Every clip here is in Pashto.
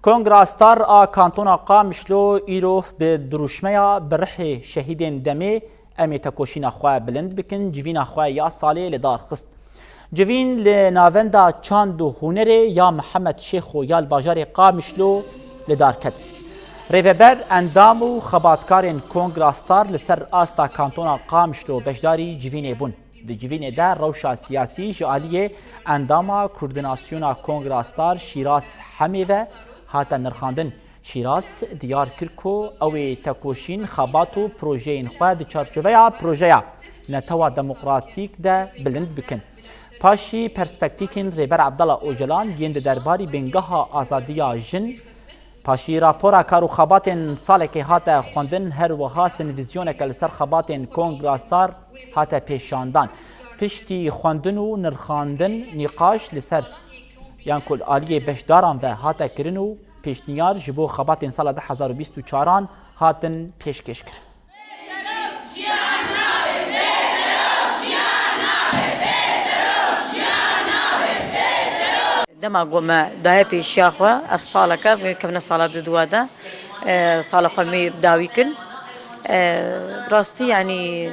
کنگراستار آ کانتونا قامشلو ایرو به دروشمیا برح شهیدین دمه امی تکوشینا خواه بلند بکن جوینا خواه یا ساله لدار خست. جوین لناوندا چاند و هنره یا محمد شیخ و یا الباجار قامشلو لدار کد. ریوبر اندام و خباتکارین کنگراستار لسر آستا کانتونا قامشلو بشداری جوینه بون. دی جوینه در روشا سیاسی جعالیه انداما کوردیناسیونا کنگراستار شیراز حمیوه هاتا نرخاندن شیراز دیار کرکو اوی تکوشین خباتو پروژین خواه دی چارچوبه پروژه نتوا دموقراتیک ده بلند بکن. پاشی پرسپکتیفین ریبر عبدالله اوجلان گیند درباری بنگاه آزادیا جن پاشی راپورا کارو خباتن ساله که هاتا خوندن هر وها سنویزیونه که لسر خباتن کنگراستار هاتا پیشاندان پشتی خوندن و نرخاندن نقاش لسر یان کل آلیه بشداران و هاتا کرن و پیشنیار جبو خباتن سال 2024 هاتن پیشکش کرد. دما قوم ده بيشياخوا أفصالك كنا صالة دوادا صالة خمي بداويكن راستي يعني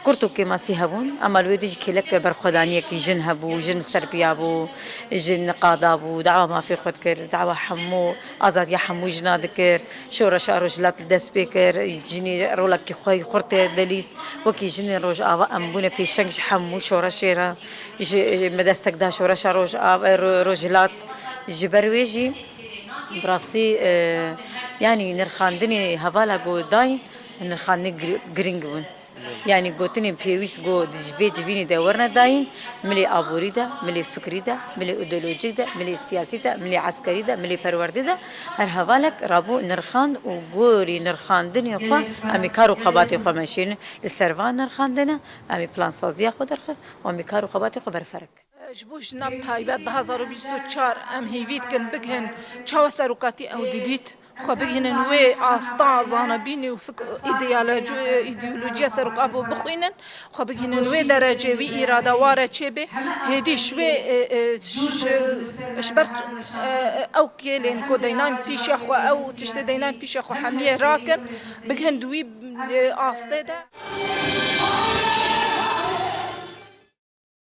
كرتو كما سيهبون أما الوديج كلك برخدانية كي جن هبو جن سربيا بو جن قادا بو دعوة ما في خد كر دعوة حمو آزاد يا حمو جنا ذكر شورا شارجلات الدس بكر جني رولك كي خوي خرطة دليست وكي جن روج آوا أمبونه بيشنج حمو شورا شيرا مدستك دا شورا شاروج روجلات جبرويجي براستي يعني نرخاندني هوالا جو داين نرخاندني جرينجون يعني قوتني بيويس قو دجفي جفيني دورنا داين ملي أبوري دا ملي فكري دا ملي أيديولوجي دا ملي سياسي دا ملي عسكري دا ملي پروردي دا هالهوالك رابو نرخاند وقوري نرخاندني خوا أمي كارو خباتي خوا ماشين للسرفان نرخاندنا أمي بلان سازيا خو درخ وأمي كارو خباتي خو برفرق جبوش ناب تايبات 2024 ام هيفيت كن بگهن چاو سروكاتي او ديديت خو بگهن وي استا زانبيني وفك ايديولوجيا سروك ابو بخوينن خو بگهن وي درجه وي اراده واره چبه هدي شوي اشبرت او كيلين كو دينان بيش اخو او تشت دينان بيش اخو حميه راكن بگهن دوي استا ده